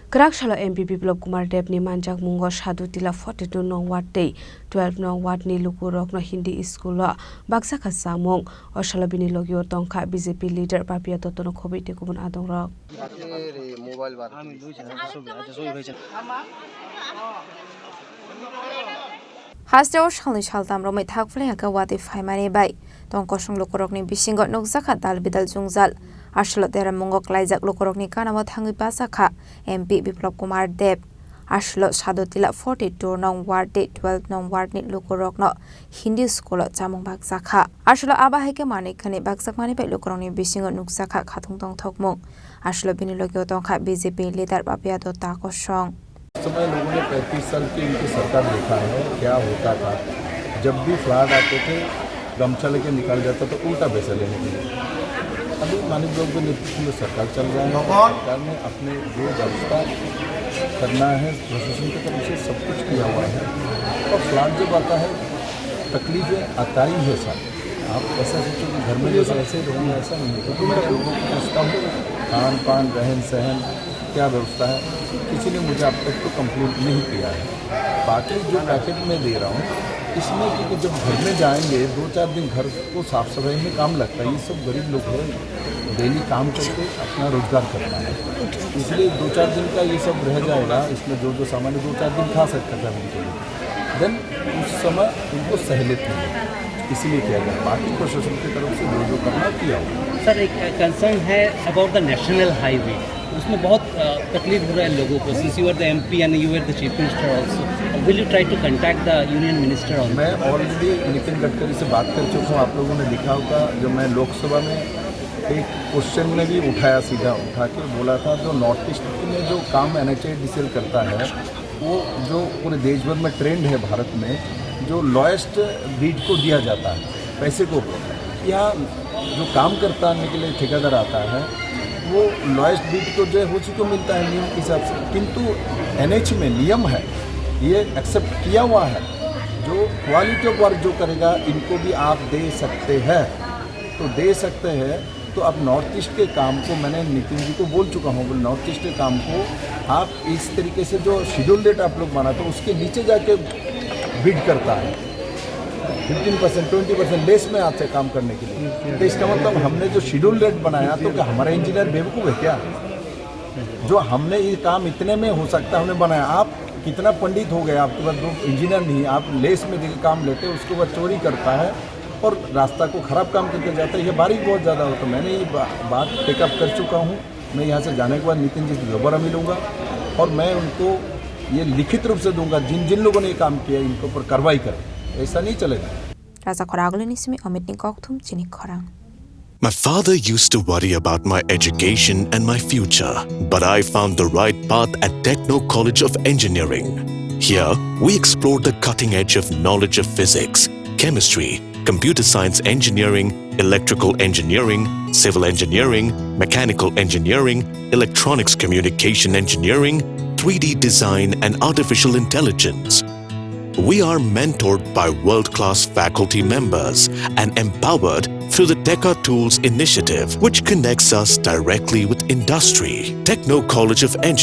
Khorang MP Biplab kumar Debni manjakmungo Sadhu tila 42 nong ward day 12 nong ward ni Lukurok no Hindi school Bakjakha Chamung Amchaini Lukurok tongkha BJP leader Papia Totono khobite kubun adong rok Hasdeo shalni shaltam romai thakfle ka wati faimani bai tongkosung Lukurok ni bisingo nukjaka dalbidal jungjal Ashlo tera mungo klaijak Lukurok ni kanamo thangi Bakjakha MP Biplab kumar Deb Ashlo Sadhu tila 42 nong ward 12 nong ward ni Lukurok no Hindi school Chamung Bakjakha Ashlo abahike manikhani Bakjakha mani bai Lukurok ni bisingo nukjaka khatung tong thokmung Ashlo bini logyo tongkha BJP leader Papia Totono समय लोगों ने 35 साल की इनकी सरकार देखा है क्या होता था जब भी फ्लड आते थे गमछा लेके निकाल जाता तो उल्टा पैसा लेने के लिए अभी माननीय लोगों के नेतृत्व में सरकार चल रहा है सरकार ने अपने जो व्यवस्था करना है प्रशासन की तरफ से सब कुछ किया हुआ है और फ्लड जब आता है तकलीफें आता ही है सर आप ऐसा सोचो कि घर में जैसे ऐसे रहेंगे ऐसा नहीं है क्योंकि मैं लोगों को पूछता हूँ खान पान रहन सहन क्या व्यवस्था है किसी ने मुझे अब तक तो कंप्लेंट नहीं किया है बाकी जो पैकेट में दे रहा हूँ इसमें क्योंकि जब घर में जाएंगे 2-4 दिन घर को साफ सफाई में काम लगता है ये सब गरीब लोग हैं डेली काम करके अपना रोजगार करता है इसलिए 2-4 दिन का ये सब रह जाएगा इसमें जो सामान 2-4 दिन खा सकता है उनके लिए देन उस समय उनको सहूलियत मिलेगी इसीलिए किया गया बाकी प्रशासन की तरफ से जो करना किया हुआ सर एक कंसर्न है अबाउट द नेशनल हाईवे उसमें बहुत तकलीफ हो रहा है लोगों को since you are the MP and you are the chief minister also will you try to contact the union minister also मैं ऑलरेडी नितिन गडकरी से बात कर चुका हूँ आप लोगों ने लिखा होगा जो मैं लोकसभा में एक क्वेश्चन में भी उठाया सीधा उठा के बोला था जो नॉर्थ ईस्ट में जो काम NHIDCL करता है वो जो पूरे देश भर में ट्रेंड है भारत में जो लोएस्ट बीट को दिया जाता है पैसे को यहाँ जो काम करता के लिए ठेकेदार आता है वो लोएस्ट बीट को जो है उसी को मिलता है नियम के हिसाब से किंतु NH में नियम है ये एक्सेप्ट किया हुआ है जो क्वालिटी ऑफ वर्क जो करेगा इनको भी आप दे सकते हैं तो दे सकते हैं तो अब नॉर्थ ईस्ट के काम को मैंने नितिन जी को बोल चुका हूँ नॉर्थ ईस्ट के काम को आप इस तरीके से जो शेड्यूल डेट आप लोग बनाते हो उसके नीचे जाके बिड करता है 15% 20% लेस में आते काम करने के लिए तो इसका मतलब हमने जो शेड्यूल डेट बनाया तो क्या हमारा इंजीनियर बेवकूफ़ है क्या जो हमने ये काम इतने में हो सकता हमने बनाया आप कितना पंडित हो गए आपके पास दो इंजीनियर नहीं आप लेस में देकर काम लेते उसके बाद चोरी करता है और रास्ता को ख़राब काम करके जाता है ये बारीक बहुत ज़्यादा हो तो मैंने ये बात टेकअप कर चुका हूँ मैं यहाँ से जाने के बाद नितिन जी से दोबारा मिलूँगा और मैं उनको ये लिखित रूप से दूंगा जिन जिन लोगों ने ये काम किया इनके ऊपर कार्रवाई करें ऐसा नहीं चलेगा Raza Khorang nismi Amit ni kokthum Chini Khorang My father used to worry about my education and my future, but I found the right path at Techno College of Engineering. Here, we explored the cutting edge of knowledge of physics, chemistry, computer science engineering, electrical engineering, civil engineering, mechanical engineering, electronics communication engineering, 3D design and artificial intelligence. We are mentored by world-class faculty members and empowered through the Techno Tools initiative, which connects us directly with industry. Techno College of Engineering